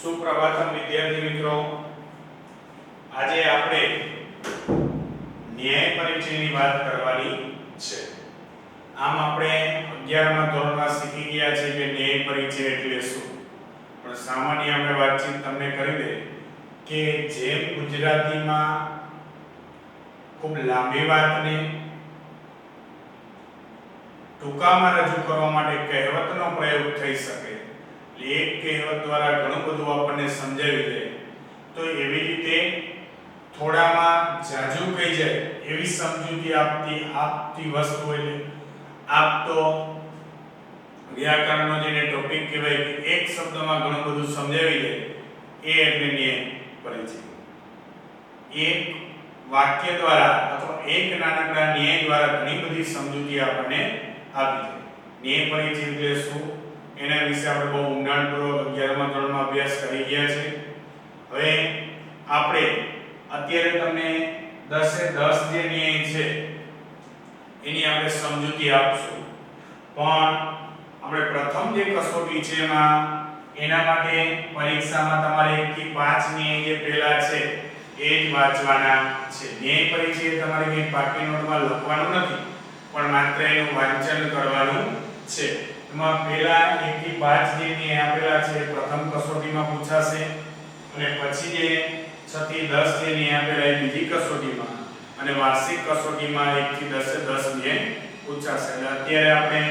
સુપ્રભાતમ વિદ્યાર્થી મિત્રો, આજે આપણે ન્યાય પરિચયની વાત કરવાની છે। આમ આપણે 11મા ધોરણમાં શીખી ગયા છે કે ન્યાય પરિચય એટલે શું, પણ સામાન્ય આપણે વાતચીત તમને કરી દે કે જેમ ગુજરાતીમાં ખૂબ લાંબી વાતને ટૂંકામાં રજૂ કરવા માટે કહેવતનો પ્રયોગ થઈ શકે, એક કહેવત દ્વારા ઘણું બધું આપણને સમજાવી દે, તો એવી રીતે થોડામાં જાજુ કહી જાય એવી સમજૂતી આપતી વસ્તુ એટલે આપતો વ્યાકરણનો જેને ટોપિક કહેવાય કે એક શબ્દમાં ઘણું બધું સમજાવી દે એ એટલે ન્યાય પરિચય। એક વાક્ય દ્વારા અથવા એક નાનકડા ન્યાય દ્વારા ઘણી બધી સમજૂતી આપણને આપી છે। ન્યાય પરિચય એટલે શું એના વિશે આપણે બહુ ઊંડાણપૂર્વક 11મા ધોરણમાં અભ્યાસ કરી ગયા છે। હવે આપણે અત્યારે તમને 10 એ 10 જે ન્યાય છે એની આપણે સમજૂતી આપશું, પણ આપણે પ્રથમ જે કસોટી છે એના માટે પરીક્ષામાં તમારે 1 થી 5 ન્યાય જે પહેલા છે એ જ વાંચવાના છે। ન્યાય પરિચય તમારે કંઈ પાકી નોટમાં લખવાનું નથી, પણ માત્ર એનું વાંચન કરવાનું છે। એમાં પહેલા 1 થી 5 જે ન્યાય આપેલા છે પ્રથમ કસોટીમાં પૂછાશે, અને પછી જે 6 થી 10 જે ન્યાય આપેલા એ બીજી કસોટીમાં, અને વાર્ષિક કસોટીમાં 1 થી 10 એ 10 ન્યાય પૂછાશે। એટલે અત્યારે આપણે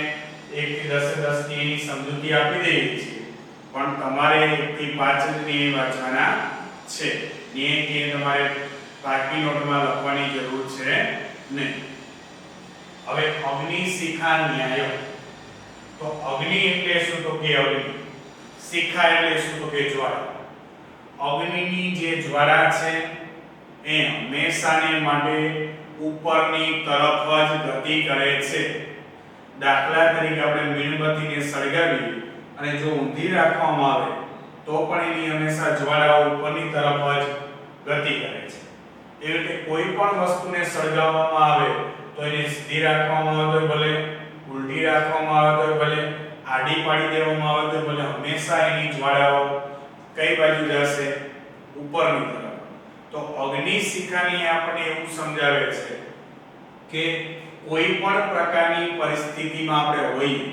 1 થી 10 એ 10 ન્યાયની સમજૂતી આપી દઈએ છીએ, પણ તમારે 1 થી 5 જ ન્યાય વાંચવાના છે। ન્યાય કે તમારે પાકી નોટમાં લખવાની જરૂર છે નહીં। હવે અગ્નિ શિખા ન્યાય, તો અગ્નિ એટલે શું, તો કે અગ્નિ, શિખા એટલે શું, તો કે જ્વાળા। અગ્નિની જે જ્વાળા છે એ હંમેશાને માટે ઉપરની તરફ જ ગતિ કરે છે। દાખલા તરીકે આપણે મીણબત્તીને સળગાવી અને જો ઊંધી રાખવામાં આવે તો પણ એની હંમેશા જ્વાળા ઉપરની તરફ જ ગતિ કરે છે। એવી રીતે કોઈ પણ વસ્તુને સળગાવવામાં આવે તો એને સીધી રાખવામાં આવે તો ભલે, ઉલટી રાખવામાં આવે તો ભલે, આડી પાડી દેવામાં આવે તો ભલે, હંમેશા એની જ્વાળાઓ કઈ બાજુ જશે, ઉપરની તરફ। તો અગ્નિ શિખાની આપણને એવું સમજાવે છે કે કોઈ પણ પ્રકારની પરિસ્થિતિમાં આપણે હોઈએ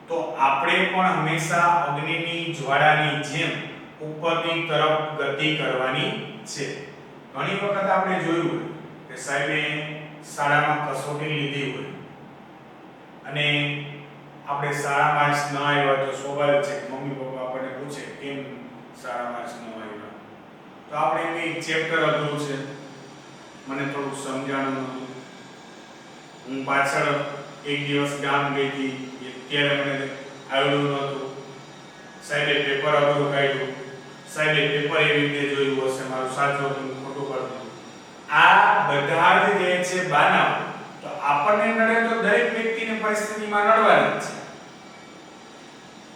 તો આપણે પણ હંમેશા અગ્નિની જ્વાળાની જેમ ઉપરની તરફ ગતિ કરવાની છે। ઘણી વખત આપણે જોયું હોય કે સાહેબે શાળામાં કસોટી લીધી હોય અને આપણે શાળા માર્ક્સ ન આવ્યા તો સ્વાભાવિક છે કે મમ્મી પપ્પા આપણને પૂછે કેમ શાળા માર્ક્સ ન આવ્યા, તો આપણે એક ચેપ્ટર અધૂરું છે, મને થોડું સમજાણું નહોતું, હું પાછળ એક દિવસ ગામ ગઈ હતી ત્યારે મને આવડ્યું નહોતું, સાહેબે પેપર અધૂરું કાઢ્યું, સાહેબે પેપર એવી રીતે જોયું હશે, મારું સાચું હતું ખોટું પડતું, આ બધા જ જે છે બાના, તો આપણને નડે તો દરેક વ્યક્તિને પરિસ્થિતિમાં નડવાની છે।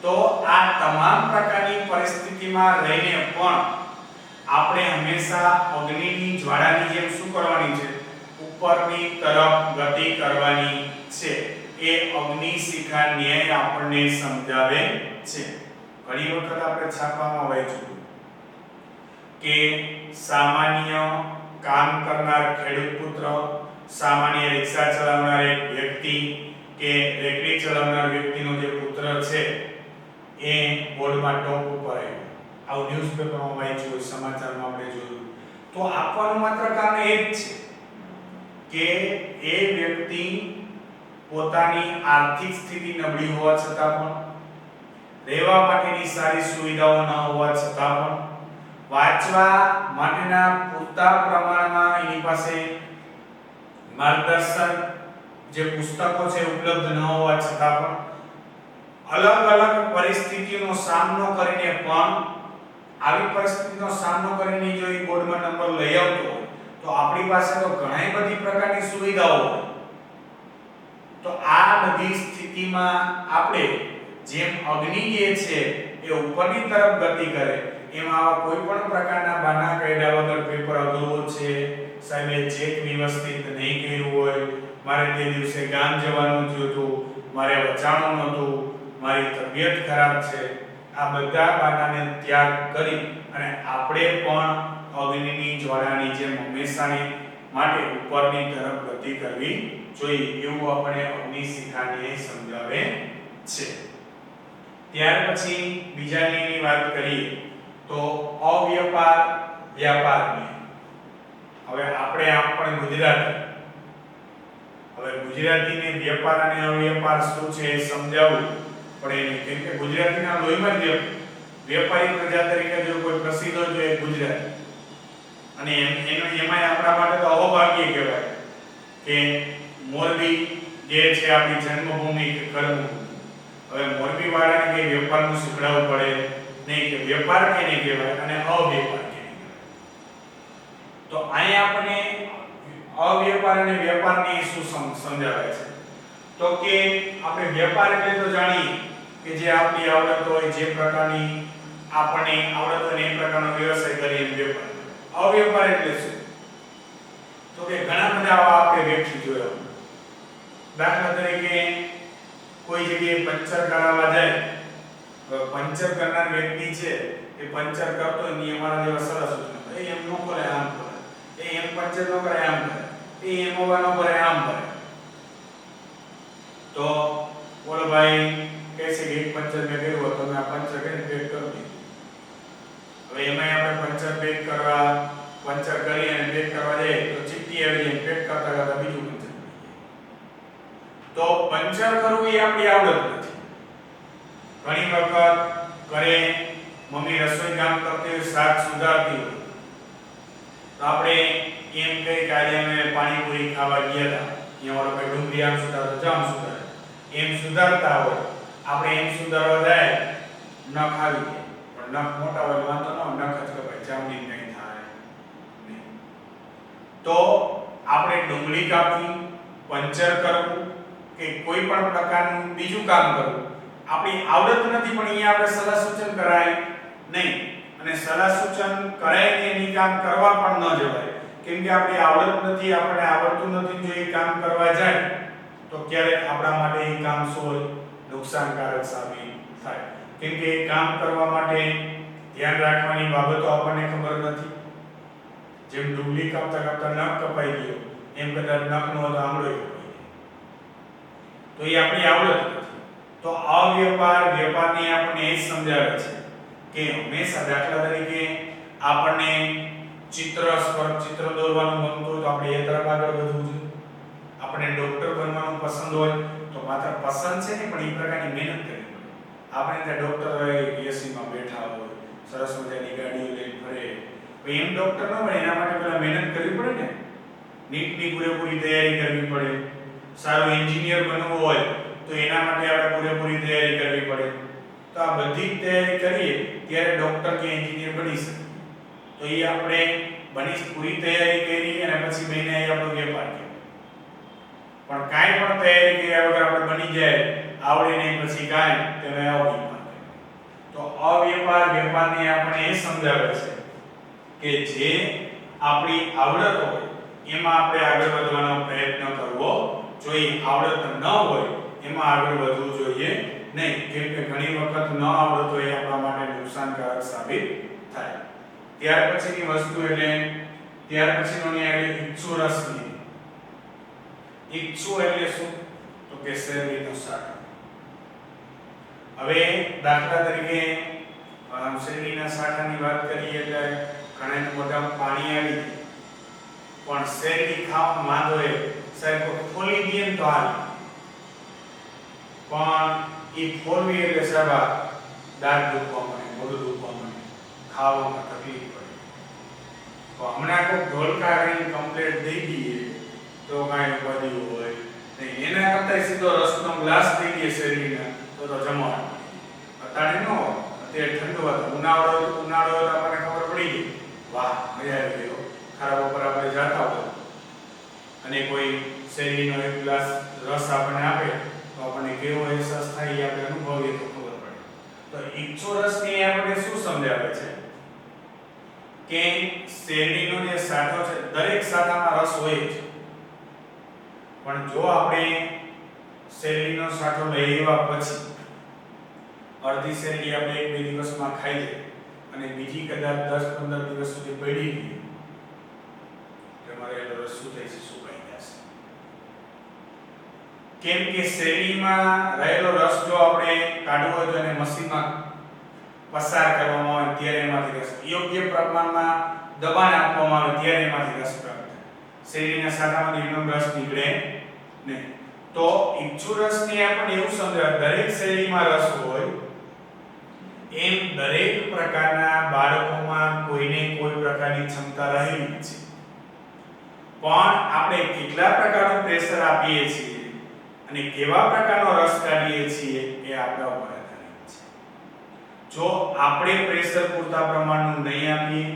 તો આ તમામ પ્રકારની પરિસ્થિતિમાં રહીને પણ આપણે હંમેશા અગ્નિની જ્વાળાની જેમ શું કરવાની છે, ઉપરની તરફ ગતિ કરવાની છે। એ અગ્નિ શિખા ન્યાય આપણને સમજાવે છે। ઘણી વખત આપણે છાપામાં વાંચ્યું કે સામાન્ય કામ કરનાર ખેડૂત પુત્ર, સામાન્ય રિક્ષા ચલાવનાર એક વ્યક્તિ કે રેકડી ચલાવનાર વ્યક્તિનો જે પુત્ર છે એ બોર્ડમાં ટોપ ઉપર આવ્યો, આવું ન્યૂઝપેપરમાં વાંચ્યું હોય, સમાચારમાં આપણે જોયું, તો આપવાનું માત્ર કારણ એ જ છે કે એ વ્યક્તિ પોતાની આર્થિક સ્થિતિ નબળી હોવા છતાં પણ, રહેવા માટેની સારી સુવિધાઓ ન હોવા છતાં પણ, વાંચવા માટેના પૂરતા પ્રમાણમાં એની પાસે માર્ગદર્શન જે પુસ્તકો છે ઉપલબ્ધ ન હોવા છતાં પણ, અલગ અલગ પરિસ્થિતિઓનો સામનો કરીને પણ, આવી પરિસ્થિતિનો સામનો કરીને જો એ બોર્ડમાં નંબર લઈ આવતો હોય તો આપણી પાસે તો ઘણી બધી પ્રકારની સુવિધાઓ હોય, તો આ બધી સ્થિતિમાં આપણે જેમ અગ્નિ જે છે એ ઉપરની તરફ ગતિ કરે, એમાં કોઈ પણ પ્રકારના બાના કાયદા વગર પેપર અધૂરું છે, સાહેબે ચેક વ્યવસ્થિત નહીં કર્યું હોય, મારે તે દિવસે ગામ જવાનું થયું હતું, મારે વચાણું નહોતું, મારી તબિયત ખરાબ છે, આ બધા બાધાને ત્યાગ કરી અને આપણે પણ અગ્નિની જ્વાળાની જેમ હંમેશાની માટે ઉપરની તરફ ગતિ કરવી જોઈએ એવું આપણે અગ્નિશિખાને સમજાવે છે. ત્યાર પછી બીજા નિયમની વાત કરીએ તો અવ્યાપાર વ્યાપાર નિયમ. હવે આપણે આમ પણ ગુજરાતીને વ્યાપાર અને અવ્યાપાર શું છે એ સમજાવવું પડે નહીં, કેમ કે ગુજરાતીના લોહીમાં જ વ્યાપારી પ્રજા તરીકે જો કોઈ પ્રસિદ્ધ હોય તો એ ગુજરાતી. અને એમાં આપણા માટે તો અહોભાગ્ય કહેવાય કે મોરબી જે છે આપણી જન્મભૂમિ કે કર્મભૂમિ. હવે મોરબી વાળાને કે વેપારનું શીખડાવવું પડે નહીં કે વેપાર કેને કહેવાય અને અવ્યાપાર કેને કહેવાય. તો અહીંયા આપણે અવ્યાપાર અને વેપારની શું સમજાવે છે તો કે આપણે વેપાર એટલે તો જાણીએ કે જે આપણી આવડત હોય, જે પ્રકારની આપણને આવડત હોય એ પ્રકારનો વ્યવસાય કરીએ વેપાર. અવ્યાપાર એટલે શું તો કે ઘણા બધા આવા આપણે વ્યક્તિ જોયા. દાખલા તરીકે કોઈ જગ્યાએ પંચર કરાવવા જાય, પંચર કરનાર વ્યક્તિ છે એ પંચર કરતો હોય ને અમારા જેવા સરસ એ એમ ન કરે આમ કરે, એ એમ પંચર ન કરે આમ કરે, એ એમ ઓવા ન કરે આમ કરે. તો બોલો ભાઈ કહેશે કે એક પંચર મેં કર્યું તમે આ પંચર કરીને પેક કરી દીધું. હવે એમાં આપણે પંચર પેક કરી અને પેક કરવા જાય તો ચીટી આવી જાય, પેક કરતા કરતા બીજું પંચર. તો પંચર કરવું એ આપણી આવડત નથી. ઘણી વખત ઘરે મમ્મી રસોઈ કામ કરતી હોય, શાક સુધારતી હોય તો આપણે એમ કહી કે આજે અમે પાણીપુરી ખાવા ગયા હતા, અહીંયા વાળો ભાઈ ડુંગળી આમ સુધારતો જામ સુધારે, એમ સુધારતા હોય આપણે એમ સુધારવા જાય નખ આવી જાય, પણ નખ મોટા હોય વાંધો ન, નખ જ કપાય, ચામડી નહીં થાય નહીં. તો આપણે ડુંગળી કાપવી, પંચર કરવું કે કોઈ પણ પ્રકારનું બીજું કામ કરવું આપણી આવડત નથી, પણ અહીંયા આપણે સલાહ સૂચન કરાય નહીં. અને સલાહ સૂચન કરાય ને એની કામ કરવા પણ ન જવાય, કેમ કે આપણી આવડત નથી, આપણે આવડતું નથી. જો એ કામ કરવા જાય તો ક્યારેક આપણા માટે એ કામ શું નુકસાનકારક સાબિત થાય, કેમ કે એ કામ કરવા માટે ધ્યાન રાખવાની બાબતો આપણને ખબર નથી. જેમ ડુંગળી કાપતા કાપતા નખ કપાઈ ગયો એમ કદાચ નખનો આંગળો કપાઈ ગયો તો એ આપણી આવડત નથી. તો અવ્યાપાર વ્યાપારની આપણને એ સમજાવે છે કે હંમેશા દાખલા તરીકે આપણને ચિત્ર દોરવાનું ગમતું હોય તો આપણે એ તરફ આગળ વધવું જોઈએ. આપણે ડોક્ટર બનવાનું પસંદ હોય તો માત્ર પસંદ છે ને પણ એ પ્રકારની મહેનત કરવી પડે. આપણે ત્યાં ડોક્ટર હોય એસીમાં બેઠા હોય, સરસ મજાની ગાડીઓ લઈને ફરે, એમ ડોક્ટર ન બને એના માટે પહેલા મહેનત કરવી પડે ને, નીટની પૂરેપૂરી તૈયારી કરવી પડે. સારું એન્જિનિયર બનવું હોય તો એના માટે આપણે પૂરેપૂરી તૈયારી કરવી પડે. તો આ બધી તૈયારી કરીએ ત્યારે ડોક્ટર કે એન્જિનિયર બની શકે. તો એ આપણે પૂરી તૈયારી કરી અને પછી બને એ આપણો વેપાર કહેવાય. પણ કાંઈ પણ તૈયારી કર્યા વગર આપણે બની જાય આવડે નહીં પછી કાંઈ તેને અવ્યાપાર કહેવાય. તો અવ્યાપાર વેપારને આપણે એ સમજાવે છે કે જે આપણી આવડત હોય એમાં આપણે આગળ વધવાનો પ્રયત્ન કરવો જોઈએ. આવડત ન હોય એમાં આગળ વધવું જોઈએ નહીં, કેમ કે ઘણી વખત ન આવડત હોય આપણા માટે નુકસાનકારક સાબિત થાય. ત્યાર પછીનો ન્યાય ઈચ્છુ રસની. ઈચ્છુ એટલે શું તો કે શેરડીનો સાઠો. હવે દાખલા તરીકે શેરડીના સાઠાની વાત કરીએ એટલે ઘણા મોઢામાં પાણી આવી જાય, પણ શેરડી ખાવામાં માંદો એ સાહેબ ખોલી દે તો હાલ, પણ એ ફોરવી એટલે સાહેબ દાંત દુખવા મળે, મોઢું દુખવા મળે, ખાવામાં તકલીફ પડે. તો હમણાં કોઈ ઢોલકા કરીને કમ્પ્લેટ દઈ દઈએ તો કાંઈ ઉપાધિ હોય નહીં. એના કરતાં સીધો રસનો ગ્લાસ દઈ દઈએ શેરડીના તો જમવાનું. અત્યારે ન હોય, અત્યારે ઠંડુ હતું, ઉનાળો તો આપણને ખબર પડી ગઈ, વાહ મજા આવી ગયો. ખરાબ ઉપર આપણે જતા હોય અને કોઈ શેરડીનો એક ગ્લાસ રસ આપણને આપે તો આપણને કેવો અહેસાસ થાય એ આપણે અનુભવીએ તો ખબર પડે. તો ઈચ્છુ રસની આપણે શું સમજાવે છે કે શેરડીનો જે સાઠો છે દરેક સાઠામાં રસ હોય છે, પણ જો આપણે શેરડીનો સાઠો લઈ આવ્યા પછી અડધી શેરડી આપણે 1-2 દિવસમાં ખાઈ લઈએ અને બીજી કદાચ 10-15 દિવસ સુધી પડી રહી તમારે રસ શું થઈ છે, સુકાઈ જશે. કેમ કે શેરડીમાં રહેલો રસ જો આપણે કાઢવો હોય તો એને મશીનમાં પસાર કરવામાં આવે ત્યારે એમાંથી રસ યોગ્ય પ્રમાણમાં દબાણ આપવામાં આવે ત્યારે એમાંથી રસ પ્રાપ્ત થાય. શેરડીના સાટામાંથી એનો રસ નીકળે નહીં. તો ઇક્ષુરસને આપણે એવું સમજાય દરેક શેરડીમાં રસ હોય એમ દરેક પ્રકારના બાળકોમાં કોઈને કોઈ પ્રકારની ક્ષમતા રહેલી છે. પણ આપણે કેટલા પ્રકારનું પ્રેશર આપીએ છીએ અને કેવા પ્રકારનો રસ કાઢીએ છીએ એ આપણા ઉપર આધારિત છે. જો આપણે પ્રેશર પૂરતા પ્રમાણનું નહીં આપીએ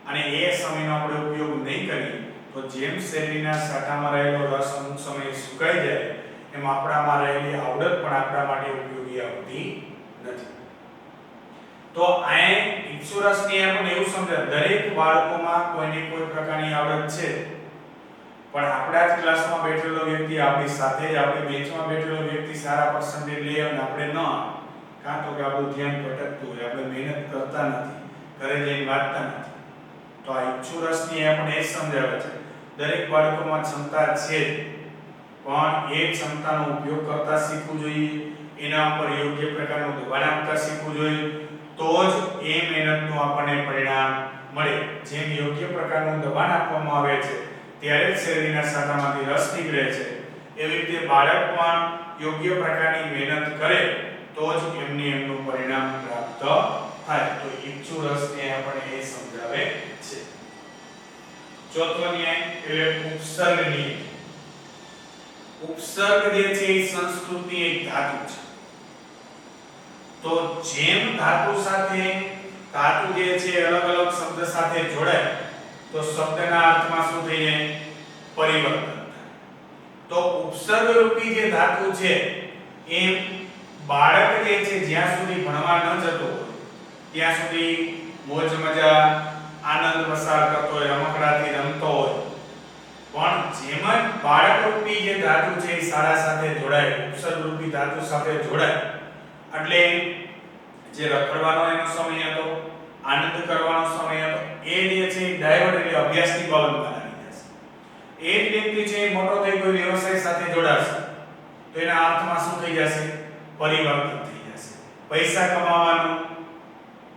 અને એ સમયનો આપણે ઉપયોગ નહીં કરીએ તો જેમ શેરડીના સાઠામાં રહેલો રસ અમુક સમયે સુકાઈ જાય એમ આપણામાં રહેલી આવડત પણ આપણા માટે ઉપયોગી આવતી નથી. તો આ ઇક્ષુરસની આપણે એવું સમજાય દરેક બાળકોમાં કોઈને કોઈ પ્રકારની આવડત છે પણ આપણા જ ક્લાસમાં બેઠેલો વ્યક્તિ આપણી સાથે જ આપણી બેન્ચમાં બેઠેલો વ્યક્તિ સારા પર્સન્ટેજ લે અને આપણે ન કાં તો કે આપણું ધ્યાન ભટકતું હોય, આપણે મહેનત કરતા નથી, ઘરે જઈને વાંચતા નથી. તો આ ઇક્ષુરસની આપણે એ સમજાવે છે દરેક બાળકોમાં ક્ષમતા છે પણ એ ક્ષમતાનો ઉપયોગ કરતા શીખવું જોઈએ, એના ઉપર યોગ્ય પ્રકારનું દબાણ આપતા શીખવું જોઈએ તો જ એ મહેનતનું આપણને પરિણામ મળે. જેમ યોગ્ય પ્રકારનું દબાણ આપવામાં આવે છે ત્યારે જ શેરડીના સાટામાંથી રસ નીકળે છે એવી રીતે બાળક પણ યોગ્ય પ્રકારની મહેનત કરે તો જ એમનું પરિણામ પ્રાપ્ત થાય. તો ઇક્ષુરસને આપણે એ સમજાવે છે. ચોથો ન્યાય એટલે ઉપસર્ગ ન્યાય. ઉપસર્ગ જે છે એ સંસ્કૃતની એક ધાતુ છે. તો જેમ ધાતુ સાથે ધાતુ જે છે અલગ અલગ શબ્દ સાથે જોડાય તો શબ્દના અર્થમાં શું થઈ જાય, પરિવર્તન થાય. તો ઉપસર્ગ રૂપી જે ધાતુ છે એ બાળક જે છે જ્યાં સુધી ભણવા ન જતો હોય ત્યાં સુધી મોજ મજા આનંદ પસાર કરતો હોય, રમકડાથી રમતો હોય, પણ જેમ જ બાળક રૂપી જે ધાતુ છે એ શાળા સાથે જોડાય, ઉપસર્ગ રૂપી ધાતુ સાથે જોડાય એટલે જે રખડવાનો એનો સમય હતો, આનંદ કરવાનો સમય હતો એ જે છે ડાયવર્ટ એટલે અભ્યાસની બાબતમાં આવી જશે. એ જ વ્યક્તિ છે મોટો થઈ કોઈ વ્યવસાય સાથે જોડાશે તો એના અર્થમાં શું થઈ જશે, પરિવર્તન થઈ જશે. પૈસા કમાવાનું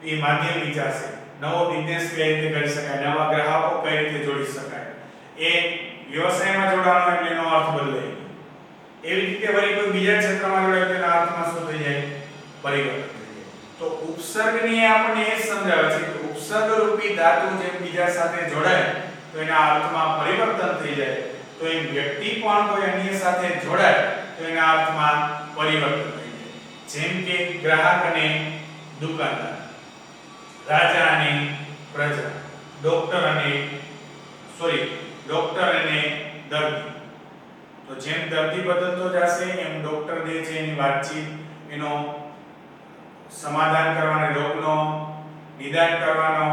એ માધ્યમ વિચારશે, નવો બિઝનેસ કઈ રીતે કરી શકાય, નવા ગ્રાહકો કઈ રીતે જોડી શકાય, એ વ્યવસાયમાં જોડાવાનો એટલે એનો અર્થ બદલાય. એવી રીતે વળી કોઈ બીજા ક્ષેત્રમાં જોડાય તો એના અર્થમાં શું થઈ જાય, પરિવર્તન થઈ જાય. તો ઉપસર્ગની આપણને એ સમજાવે છે કે ઉપસર્ગ રૂપી ધાતુ જેમ બીજા સાથે જોડાય તો એના અર્થમાં પરિવર્તન થઈ જાય તો એ વ્યક્તિ પણ કોઈ અન્ય સાથે જોડાય તો એના અર્થમાં પરિવર્તન થઈ જાય. જેમ કે ગ્રાહક અને દુકાનદાર, રાજા અને પ્રજા, ડોક્ટર અને દર્દી. તો જેમ દર્દી બદલતો જશે એમ ડોક્ટર જે છે એની વાતચીત, એનો સમાધાન કરવાનો, રોગનો નિદાન કરવાનો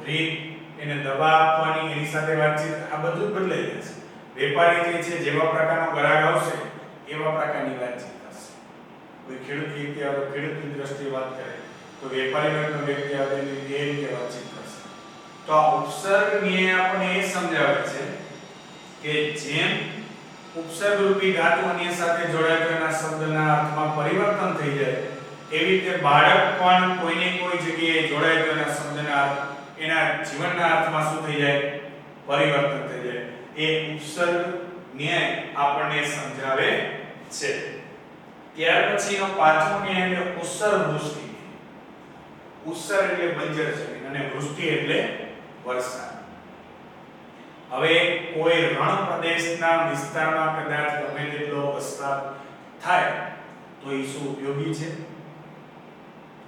રીત, એને દવા આપવાની એની સાથે વાતચીત, આ બધું બદલાઈ જશે. વેપારી જે છે જેવા પ્રકારનો ગ્રાહક આવશે એવા પ્રકારની વાતચીત કરશે. કોઈ ખેડૂત વ્યક્તિ આવે ખેડૂતની દ્રષ્ટિએ વાત કરે તો વેપારી વર્ગનો વ્યક્તિ આવે એ રીતે વાતચીત કરશે. તો આ ઉપસર્ગ ન્યાય આપણને એ સમજાવે છે કે જેમ ઉપસર્ગ રૂપી ધાતુ અન્ય સાથે જોડાય તો એના શબ્દના અર્થમાં પરિવર્તન થઈ જાય એવી રીતે બાળક પણ કોઈને કોઈ જગ્યાએ જોડાય તો એના શબ્દના એના જીવનના અર્થમાં શું થઈ જાય, પરિવર્તન થઈ જાય. એ ઉપસર્ગ ન્યાય આપણને સમજાવે છે. ત્યાર પછીનો પાંચમો ન્યાય એટલે ઉત્સર્ગ વૃષ્ટિ. ઉત્સર્ગ એટલે બંજર જમીન અને વૃષ્ટિ એટલે વરસાદ. હવે કોઈ રણ પ્રદેશના વિસ્તારમાં કદાચ ગમે તેટલો વરસાદ થાય તો એ શું ઉપયોગી છે?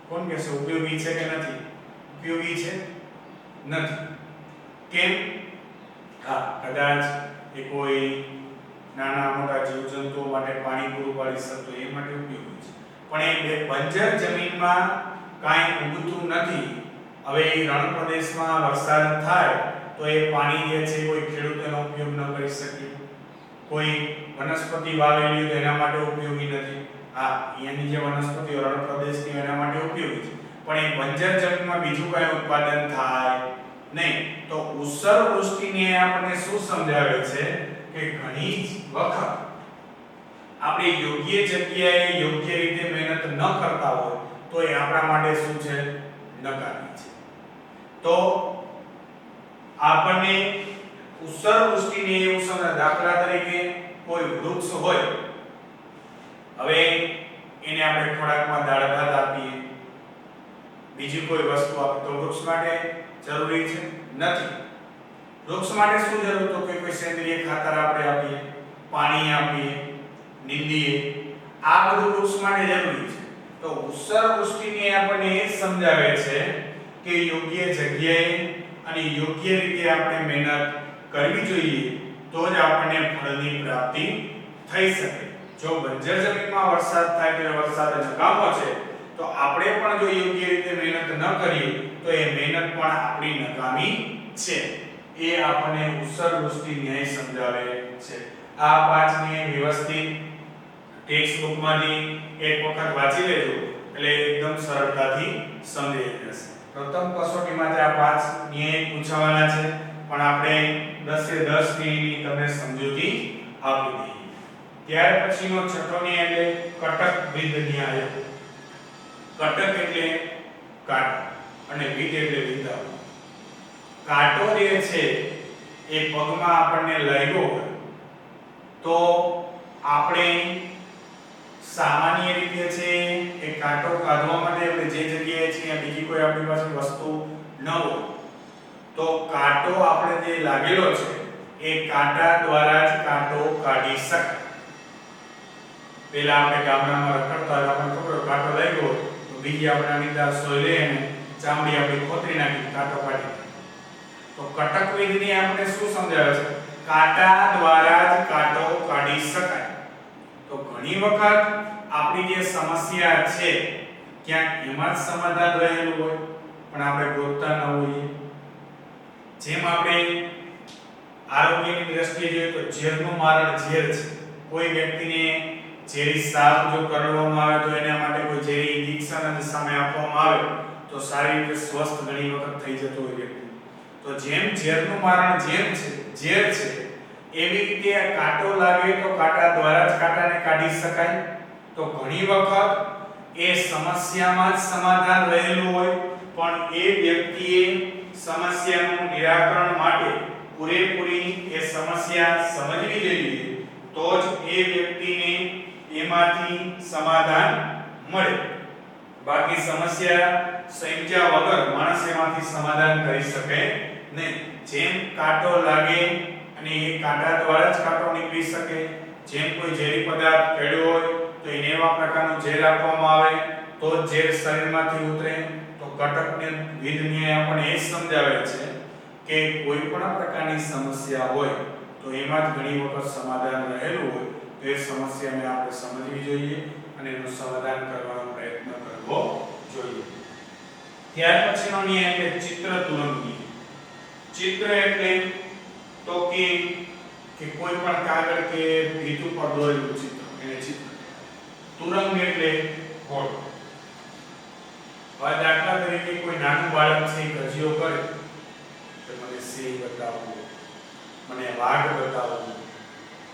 કોણ કહેશે ઉપયોગી છે કે નથી? ઉપયોગી છે નથી. કેમ? હા, કદાચ એ કોઈ નાના મોટા જીવજંતુઓ માટે પાણી પૂરું પાડી શકતો એ માટે ઉપયોગી છે, પણ એ બંજર જમીનમાં કાંઈ ઉગતું નથી. હવે એ રણ પ્રદેશમાં વરસાદ થાય તો એ પાણી જે છે કોઈ ખેડૂત એનો ઉપયોગ ન કરી શકે, કોઈ વનસ્પતિ વાવેલી તો એના માટે ઉપયોગી નથી. આ અહીંયાની જે વનસ્પતિઓ રણ પ્રદેશની એના માટે ઉપયોગી છે, પણ એ બંજર જમીનમાં બીજું કઈ ઉત્પાદન થાય નહીં. તો ઉત્સર વૃષ્ટિને આપણને શું સમજાવે છે કે ઘણી વખત આપણે યોગ્ય જગ્યાએ યોગ્ય રીતે મહેનત ન કરતા હોય તો એ આપણા માટે શું છે? નકામી છે. તો આપણને ઉત્સર વૃષ્ટિને એવું સમજ, દાખલા તરીકે કોઈ વૃક્ષ હોય, હવે એને આપણે ખોરાકમાં દાળ ભાત આપીએ, બીજી કોઈ વસ્તુ આપીએ તો વૃક્ષ માટે જરૂરી છે? નથી. વૃક્ષ માટે શું જરૂર? તો કે કોઈ સેન્દ્રિય ખાતર આપણે આપીએ, પાણી આપીએ, નીંદીએ, આ બધું વૃક્ષ માટે જરૂરી છે. તો ઉત્સર વૃષ્ટિને આપણને એ સમજાવે છે કે યોગ્ય જગ્યાએ અને યોગ્ય રીતે આપણે મહેનત કરવી જોઈએ તો જ આપણને ફળની પ્રાપ્તિ થઈ શકે. જો બંજર જમીનમાં વરસાદ થાય તો વરસાદ નકામો છે, તો આપણે પણ જો યોગ્ય રીતે મહેનત ન કરીએ તો એ મહેનત પણ આપણી નકામી છે. એ આપણને ઉત્સર વૃષ્ટિ ન્યાય સમજાવે છે. આ પાંચ ન્યાય વ્યવસ્થિત ટેક્સ્ટ બુકમાંથી એક વખત વાંચી લેજો એટલે એકદમ સરળતાથી સમજાઈ જશે. પ્રથમ કસોટીમાં આ પાંચ ન્યાય પૂછવાના છે, પણ આપણે 10 એ 10 ન્યાયની તમને સમજૂતી આપી દઈએ. ત્યાર પછીનો છઠ્ઠો ન્યાય એટલે કટક વિધ ન્યાય. કટક એટલે કાંટો અને વિધ એટલે વિંધાવું. કાંટો જે છે એ પગમાં આપણને લાગ્યો હોય તો આપણે સામાન્ય રીતે છે એ કાંટો કાઢવા માટે આપણે જે જગ્યાએ છે ત્યાં બીજી કોઈ આપણી પાસે વસ્તુ ન હોય તો કાંટો આપણે જે લાગેલો છે એ કાંટા દ્વારા જ કાંટો કાઢી શકાય. પેલા આપણે ગામડામાં રખડતા આપણને ખબર હોય કાંટો લાગ્યો તો બીજી આપણે અણીદાર સોય લઈને ચામડી આપણી ખોતરી નાખી કાંટો કાઢી. તો કટક વિધિને આપણે શું સમજાવે છે? કાંટા દ્વારા જ કાંટો કાઢી શકાય. તો ઘણી વખત આપણી જે સમસ્યા છે ક્યાંક એમાં જ સમાધાન રહેલું હોય પણ આપણે ગોતતા ન હોઈએ. જેમ આપણે આરોગ્યની દ્રષ્ટિએ જોઈએ તો ઝેરનું મારણ ઝેર છે. કોઈ વ્યક્તિને ઝેરી સાપ જો કરડવામાં આવે તો એના માટે કોઈ ઝેરી ઇન્જેક્શન જ સામે આપવામાં આવે તો સારી રીતે સ્વસ્થ ઘણી વખત થઈ જતો હોય વ્યક્તિ. તો જેમ ઝેરનું મારણ ઝેર છે એવી રીતે કાંટો લાગે તો કાંટા દ્વારા જ કાંટાને કાઢી શકાય. તો ઘણી વખત એ સમસ્યામાં જ સમાધાન રહેલું હોય પણ એ વ્યક્તિએ સમસ્યાનું નિરાકરણ માટે પૂરેપૂરી એ સમસ્યા સમજવી જોઈએ તો જ એ વ્યક્તિને એમાંથી સમાધાન મળે. બાકી સમસ્યા સમજ્યા વગર માણસ એમાંથી સમાધાન કરી શકે નહીં. જેમ કાંટો લાગે અને એ કાંટા દ્વારા જ કાંટો નીકળી શકે, જેમ કોઈ ઝેરી પદાર્થ કેળ્યો હોય તો એને એવા પ્રકારનું ઝેર આપવામાં આવે તો જ ઝેર શરીરમાંથી ઉતરે. તો કટકને વિધ ન્યાય આપણને એ સમજાવે છે કે કોઈ પણ પ્રકારની સમસ્યા હોય તો એમાં જ ઘણી વખત સમાધાન રહેલું હોય તો એ સમસ્યાને આપણે સમજવી જોઈએ અને એનું સમાધાન કરવાનો પ્રયત્ન કરવો જોઈએ. ત્યાર પછીનો ન્યાય એટલે ચિત્ર તુરંગ ન્યાય. ચિત્ર એટલે તો કે કોઈ પણ કાગળ કે ભીત ઉપર દોરેલું ચિત્ર એને ચિત્ર. તુરંગ એટલે ઘોડો. હવે દાખલા તરીકે કોઈ નાનું બાળક છે ગજીઓ કરે તો મને સિંહ બતાવો, મને વાઘ બતાવો,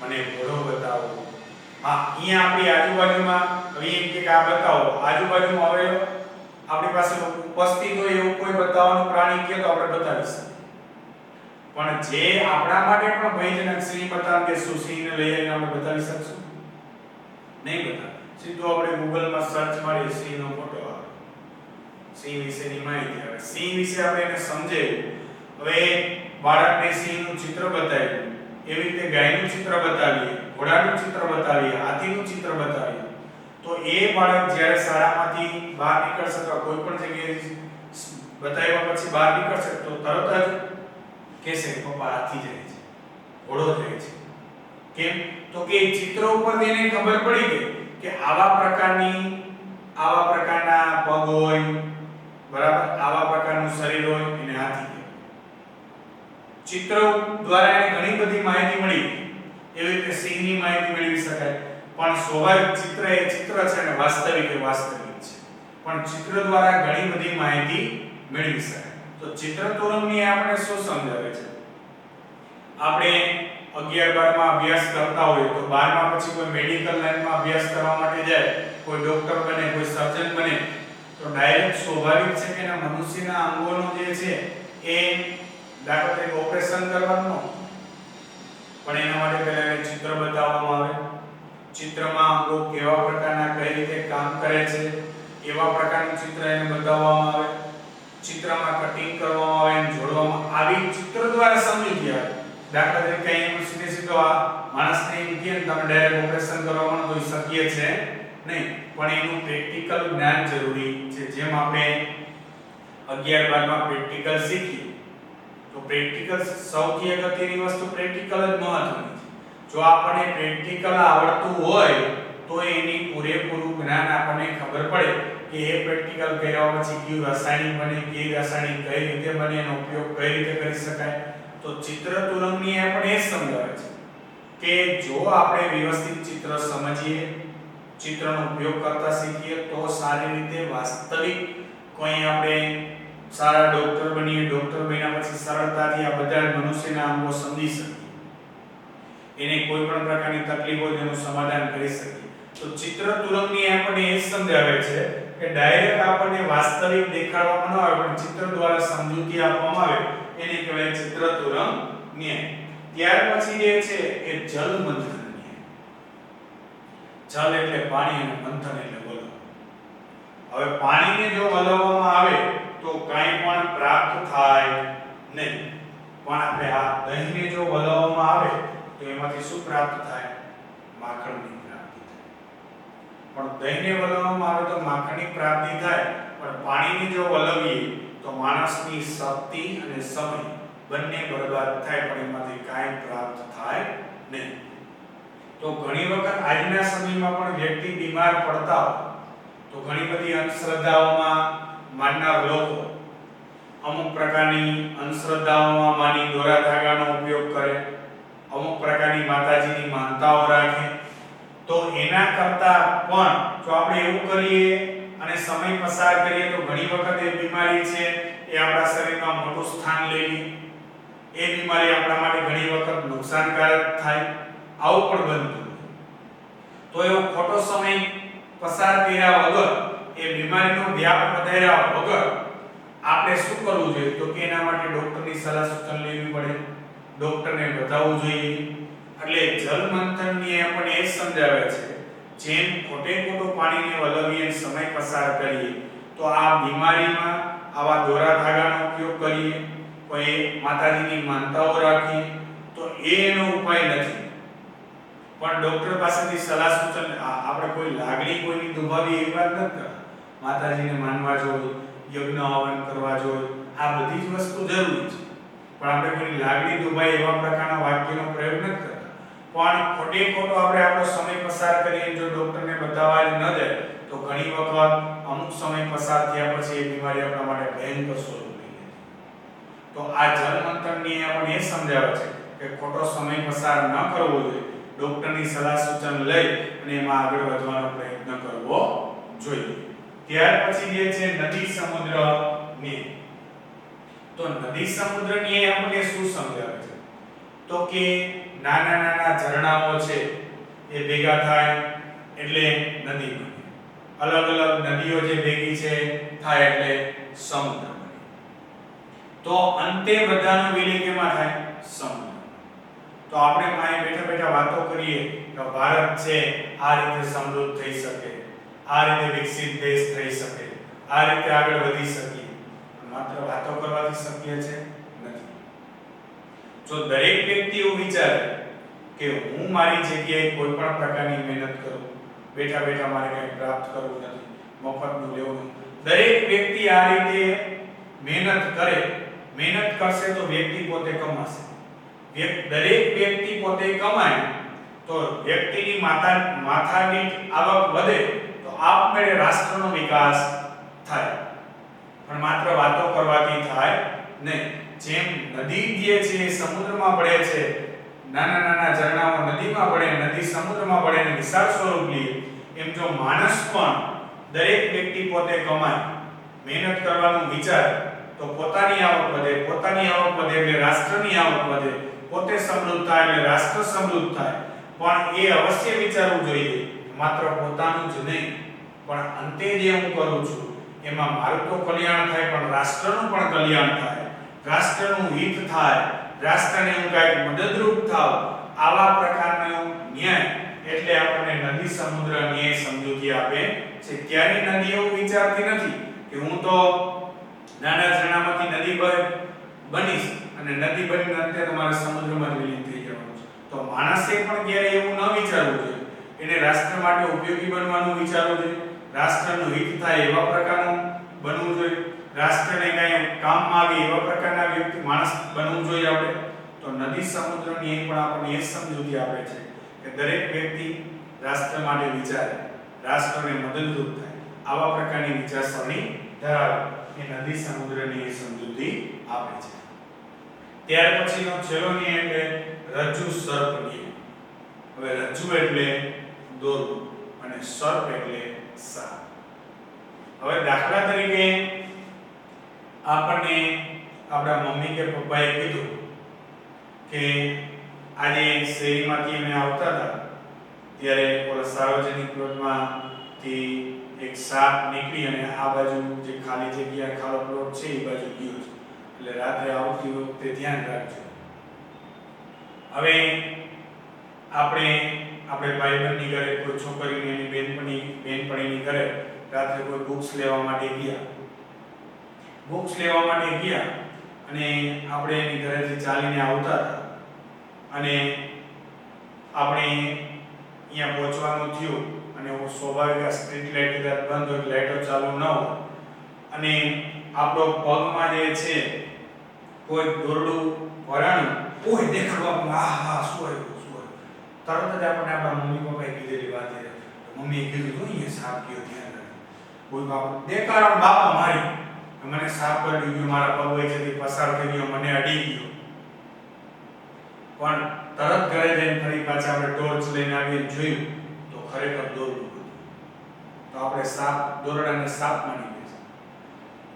મને ઘોડો બતાવો. હા, અહીંયા આપણી આજુબાજુમાં હવે એમ કે આ બતાવો, આજુબાજુમાં હવે આપણી પાસે ઉપસ્થિત હોય એવું કોઈ બતાવવાનું પ્રાણી કે તો આપણે બતાવીશું. પણ જે આપણા માટે પણ ભયજનક સિંહ બતાવ કે શું સિંહને લઈ આવીને આપણે બતાવી શકશું? નહીં બતાવી. સીધું આપણે ગૂગલમાં સર્ચ મારીએ સિંહનો ફોટો આવે, સિંહ વિશેની માહિતી આવે. સિંહ વિશે આપણે એને સમજાવ્યું. હવે બાળકને સિંહનું ચિત્ર બતાવ્યું, એવી રીતે ગાયનું ચિત્ર બતાવીએ, ઘોડાનું ચિત્ર બતાવીએ, હાથીનું ચિત્ર બતાવીએ તો એ બાળક જ્યારે શાળામાંથી બહાર નીકળશે તો કોઈ પણ જગ્યાએ બતાવ્યા પછી બહાર નીકળશે તો તરત જ કહેશે પપ્પા હાથી જાય છે, ઘોડો જાય છે. કેમ? તો કે ચિત્ર ઉપરથી એને ખબર પડી ગઈ કે આવા પ્રકારના પગ હોય, બરાબર, આવા પ્રકારનું શરીર હોય એને હાથી કહેવાય. ચિત્ર દ્વારા એને ઘણી બધી માહિતી મળી. એવી રીતે સિંહની માહિતી મેળવી શકાય. પણ સ્વાભાવિક ચિત્ર એ ચિત્ર છે અને વાસ્તવિક એ વાસ્તવિક છે. પણ ચિત્ર દ્વારા ઘણી બધી માહિતી મેળવી શકાય. તો ચિત્ર તોરણની આપણે શું સમજાવે છે? આપણે 11 12 માં અભ્યાસ કરતા હોય તો 12 પછી કોઈ મેડિકલ લાઈનમાં અભ્યાસ કરવા માટે જાય, કોઈ ડોક્ટર બને, કોઈ સર્જન બને, તો ડાયરેક્ટ સ્વાભાવિક છે કે એના મનુષ્યના અંગોનો જે છે એ દાખલા તરીકે ઓપરેશન કરવાનું, પણ એના માટે પહેલા એને ચિત્ર બતાવવામાં આવે. ચિત્રમાં અંગો કેવા પ્રકારના કઈ રીતે કામ કરે છે એવા પ્રકારનું ચિત્ર એને બતાવવામાં આવે. ચિત્રમાં કટિંગ કરવામાં આવે અને જોડવામાં આવી ચિત્ર દ્વારા સમજી આવે. દાખલા તરીકે અહીં સીધે સીધો આ માણસને એમ કહે તમે ડાયરેક્ટ ઓપરેશન કરવાનું તો શક્ય છે નહીં, પણ એનું પ્રેક્ટિકલ જ્ઞાન જરૂરી છે. જેમ આપણે 11 12 માં પ્રેક્ટિકલ શીખીએ તો પ્રેક્ટિકલ સૌથી અગત્યની વસ્તુ પ્રેક્ટિકલ જ મહત્વની છે. જો આપણને પ્રેક્ટિકલ આવડતું હોય તો એની પૂરેપૂરું જ્ઞાન આપણને ખબર પડે કે એ પ્રેક્ટિકલ કર્યા પછી કયું રાસાયણિક બને, કઈ રાસાયણિક કઈ રીતે બને, એનો ઉપયોગ કઈ રીતે કરી શકાય. તો ચિત્ર તોરણની આપણે એ સમજાવે છે કે જો આપણે વ્યવસ્થિત ચિત્ર સમજીએ, ચિત્રનો ઉપયોગ કરતા શીખીએ તો સારી રીતે વાસ્તવિક કોઈ આપણે સારા ડોક્ટર બનીએ, ડોક્ટર બન્યા પછી સરળતાથી આ બધા મનુષ્યના અંગો સમજી શકીએ, એને કોઈ પણ પ્રકારની તકલીફ હોય તેનું સમાધાન કરી શકીએ. તો ચિત્ર તોરણની આપણને એ સમજાવે છે કે ડાયરેક્ટ આપણને વાસ્તવિક દેખાડવામાં ન આવે પણ ચિત્ર દ્વારા સમજૂતી આપવામાં આવે, એને કહેવાય ચિત્ર તોરણ ન્યાય. ત્યાર પછી જે છે એ જલ મંથન ન્યાય. જલ એટલે પાણી અને મંથન એટલે વલણ. હવે પાણીને જો વલવવામાં આવે તો કાંઈ પણ પ્રાપ્ત થાય નહીં, પણ આપણે આ દહીંને જો વલવવામાં આવે તો એમાંથી શું પ્રાપ્ત થાય? માખણની પ્રાપ્તિ થાય. પણ દહીંને વલવવામાં આવે તો માખણની પ્રાપ્તિ થાય, પણ પાણીને જો વલવીએ તો માણસની શક્તિ અને સમય બંને બરબાદ થાય, પણ એમાંથી કાંઈ પ્રાપ્ત થાય નહીં. તો ઘણી વખત આજના સમયમાં પણ વ્યક્તિ બીમાર પડતા હોય તો ઘણી બધી અંધશ્રદ્ધાઓમાં માનનાર લોકો અમુક પ્રકારની અંધશ્રદ્ધાઓમાં માની દોરા ધાગાનો ઉપયોગ કરે, અમુક પ્રકારની માતાજીની માનતાઓ રાખે. તો એના કરતા પણ જો આપણે એવું કરીએ અને સમય પસાર કરીએ તો ઘણી વખત એ બીમારી છે એ આપણા શરીરમાં મોટું સ્થાન લઈ લે, એ બીમારી આપણા માટે ઘણી વખત નુકસાનકારક થાય, આવું પણ બનતું. તો એવો ખોટો સમય પસાર કર્યા વગર, એ બીમારીનો વ્યાપ વધાર્યા વગર આપણે શું કરવું જોઈએ? તો કે એના માટે ડોક્ટરની સલાહ સૂચન લેવી પડે, ડોક્ટરને બતાવવું જોઈએ. એટલે જલ મંથનની આપણને એ સમજાવે છે જેમ ખોટે ખોટું પાણીને વલવીએ સમય પસાર કરીએ તો આ બીમારીમાં આવા દોરા ધાગાનો ઉપયોગ કરીએ, કોઈ માતાજીની માનતાઓ રાખીએ તો એનો ઉપાય નથી. પણ ડોક્ટર પાસેથી સલાહ સૂચન આપણે કોઈ લાગણી કોઈની દુભાવી એ વાત નથી કરતા. માતાજીને માનવા જોઈએ, યજ્ઞ હવન કરવા જોઈએ, આ બધી જ વસ્તુ જરૂરી છે, પણ આપણે કોઈ લાગણી દુભાઈ એવા પ્રકારના વાક્યનો પ્રયોગ નથી કરતા. પણ ખોટે ખોટો આપણે આપણો સમય પસાર કરીએ જો ડોક્ટરને બતાવવા ન જાય તો ઘણી વખત અમુક સમય પસાર થયા પછી એ બીમારી આપણા માટે ભયંકર સ્વરૂપ લઈ લે. તો આ જલ મંથનની આપણને એ સમજાવે છે કે ખોટો સમય પસાર ન કરવો જોઈએ, ડોક્ટરની સલાહ સૂચન લઈ અને એમાં આગળ વધવાનો પ્રયત્ન કરવો જોઈએ. ત્યાર પછી જે છે નદી સમુદ્ર ની. તો નદી સમુદ્ર ની આપણને શું સમજાવે છે? તો કે નાના નાના ઝરણાઓ છે એ ભેગા થાય એટલે નદી બને. અલગ અલગ નદીઓ જે ભેગી છે થાય એટલે સમુદ્ર બને. તો અંતે બધાનો વિલય કેમાં થાય? સમુદ્ર. તો આપણે અહીં બેઠા બેઠા વાતો કરીએ કે ભારત છે આ રીતે સમૃદ્ધ થઈ શકે, આ રીતે વિકસિત દેશ થઈ શકે, આ રીતે આગળ વધી શકે, માત્ર વાતો કરવાથી શક્ય છે નથી. જો દરેક વ્યક્તિ એવું વિચારે કે હું મારી જગ્યાએ કોઈ પણ પ્રકારની મહેનત કરું, બેઠા બેઠા મારે કંઈ પ્રાપ્ત કરવું નથી, મફતનું લેવું નથી, દરેક વ્યક્તિ આ રીતે મહેનત કરે, મહેનત કરશે તો વ્યક્તિ પોતે કમાશે. દરેક વ્યક્તિ પોતે કમાય તો વ્યક્તિની માથાદીઠ આવક વધે તો આપમેળે રાષ્ટ્રનો વિકાસ થાય, પણ માત્ર વાતો કરવાથી થાય નહીં. જેમ નદી જે છે સમુદ્રમાં ભળે છે, નાના નાના ઝરણાઓ નદીમાં પડે, નદી સમુદ્રમાં પડે ને વિશાળ સ્વરૂપ લે, એમ જો માણસ પણ દરેક વ્યક્તિ પોતે કમાય, મહેનત કરવાનું વિચારે તો પોતાની આવક વધે, પોતાની આવક વધે એટલે રાષ્ટ્રની આવક વધે, પોતે સમૃદ્ધ થાય એટલે રાષ્ટ્ર સમૃદ્ધ થાય. પણ એ અવશ્ય વિચારવું જોઈએ માત્ર પોતાનું જ નહીં, પણ અંતે જે હું કરું છું એમાં મારું તો કલ્યાણ થાય પણ રાષ્ટ્રનું પણ કલ્યાણ થાય, રાષ્ટ્રનું હિત થાય, રાષ્ટ્રને હું કાંઈક મદદરૂપ થાવ. આવા પ્રકારનો ન્યાય એટલે આપણને નદી સમુદ્ર ન્યાય સમજૂતી આપે છે. ત્યારે નદી એવું વિચારતી નથી કે હું તો નાના ઝરણામાંથી નદી બનીશ અને નદી બનીને અંતે તમારે સમુદ્રમાં વિલીન થઈ જવાનું છે. તો માણસે પણ ક્યારે એવું ન વિચારવું જોઈએ. એને રાષ્ટ્ર માટે ઉપયોગી બનવાનું વિચારવું જોઈએ, રાષ્ટ્રનું હિત થાય એવા પ્રકારનું બનવું જોઈએ, રાષ્ટ્રને કાંઈ કામમાં આવે એવા પ્રકારના વ્યક્તિ માણસ બનવું જોઈએ આપણે. તો નદી સમુદ્રની એ પણ આપણને એ સમજૂતી આપે છે કે દરેક વ્યક્તિ રાષ્ટ્ર માટે વિચારે, રાષ્ટ્રને મદદરૂપ થાય, આવા પ્રકારની વિચારસરણી ધરાવે એ નદી સમુદ્રની એ સમજૂતી આપે છે. ત્યાર પછીનો છેલ્લો નિયમ એટલે રજ્જુ સર્પ નિયમ. હવે રજ્જુ એટલે દોરડું અને સર્પ એટલે સાપ. હવે દાખલા તરીકે આપણને આપણા મમ્મી કે પપ્પાએ કીધું કે આજે શેરીમાંથી અમે આવતા હતા ત્યારે ઓલા સાર્વજનિક પ્લોટમાંથી એક સાપ નીકળી અને આ બાજુ જે ખાલી જગ્યા ખાલો પ્લોટ છે એ બાજુ ગયો છે, એટલે રાત્રે આવતી વખતે ધ્યાન રાખજો. હવે આપણે ભાઈબંધની ઘરે કોઈ છોકરીની એની બેનપણીની ઘરે રાત્રે કોઈ બુક્સ લેવા માટે ગયા અને આપણે એની ઘરેથી ચાલીને આવતા હતા અને આપણે અહીંયા પહોંચવાનું થયું અને સ્વાભાવિક સ્ટ્રીટ લાઇટ કદાચ બંધ હોય, લાઇટો ચાલુ ન હોય અને આપણો પગમાં જે છે કોઈ દોરડું ભરાણું કોઈ દેખાડવામાં આહા શું આવ્યું તરત જ આપણને આપણા મમ્મી પપ્પાએ કીધેલી વાત છે. મમ્મીએ કીધું અહીંયા સાપ ગયો ધ્યાન રાખજો. કોઈ બાપ દેખાડ બાપા મારી મને સાપ કરડી ગયો, મારા પગ વચ્ચેથી પસાર થઈ ગયો, મને અડી ગયો. પણ તરત ઘરે જઈને ફરી પાછા આપણે ટોર્ચ લઈને આવીને જોયું તો ખરેખર દોરડું હતું. તો આપણે દોરડાને સાપ માની ગયા.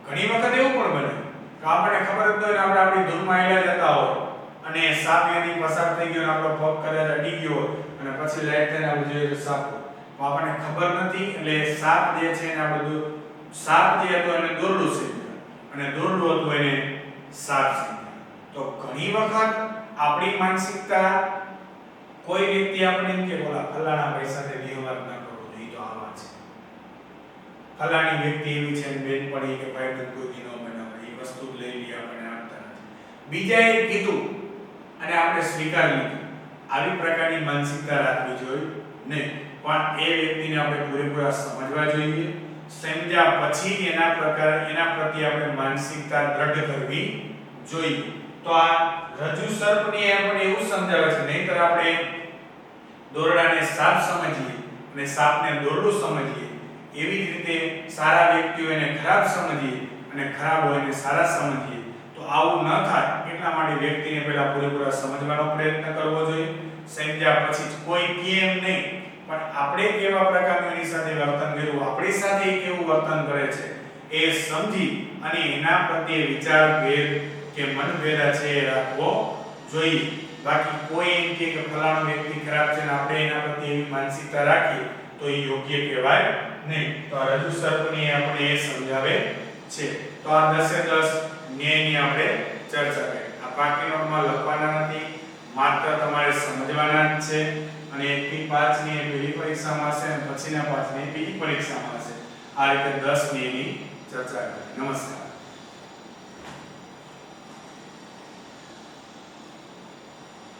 ઘણી વખત એવું પણ બને કે આપણને ખબર જ ન હોય ને આપણે આપણી ધૂનમાં હેલા જતા હોય અને સાપ એની પસાર થઈ ગયો અને આપણો પગ કદાચ અડી ગયો અને પછી લાઈટ થઈને આપણે જોઈએ સાપ, તો આપણને ખબર નથી એટલે સાપ જે છે એને આપણે સાપ જે હતો એને દોરડું છે અને દોરડું હતું એને સાપ છે. તો ઘણી વખત આપણી માનસિકતા કોઈ વ્યક્તિ આપણને એમ કે બોલા ફલાણા ભાઈ સાથે વ્યવહાર ન કરવો જોઈએ, તો આવા છે ફલાણી વ્યક્તિ એવી છે બેનપણી કે ભાઈબંધ કોઈ ન બનાવે એ વસ્તુ લઈ લી આપણને આપતા નથી. બીજાએ કીધું અને આપણે સ્વીકારી લીધું, આવી પ્રકારની માનસિકતા રાખવી જોઈએ નહીં. પણ એ વ્યક્તિને આપણે પૂરેપૂરા સમજવા જોઈએ, સમજ્યા પછી એના પ્રત્યે આપણે માનસિકતા દ્રઢ કરવી જોઈએ. તો આ રજ્જુ સર્પની આપણને એવું સમજાવે છે, નહીંતર આપણે દોરડાને સાપ સમજીએ અને સાપને દોરડું સમજીએ, એવી જ રીતે સારા વ્યક્તિઓ એને ખરાબ સમજીએ અને ખરાબ હોય એને સારા સમજીએ, તો આવું ન થાય એટલા માટે વ્યક્તિને પહેલા પૂરેપૂરા સમજવાનો પ્રયત્ન કરવો જોઈએ. સમજ્યા પછી કોઈ કેમ નહીં, પણ આપણે કેવા પ્રકારનું એની સાથે વર્તન કર્યું, આપણી સાથે કેવું વર્તન કરે છે એ સમજી અને એના પ્રત્યે વિચાર ભેદ કે મનભેદ છે એ રાખવો જોઈએ. બાકી કોઈ એમ કે ફલાણો વ્યક્તિ ખરાબ છે ને આપણે એના પ્રત્યે એવી માનસિકતા રાખીએ તો એ યોગ્ય કહેવાય નહીં. તો આ રજ્જુ સર્પની આપણે એ સમજાવે છે. તો આ 10 ન્યાયની આપણે ચર્ચા કરી. આ પાકી નોટમાં લખવાના નથી, માત્ર તમારે સમજવાના જ છે. અને 1 થી 5 ની પહેલી પરીક્ષામાં હશે અને પછીના 5 ની બીજી પરીક્ષામાં હશે. આ રીતે 10 ન્યાયની ચર્ચા કરી. નમસ્કાર.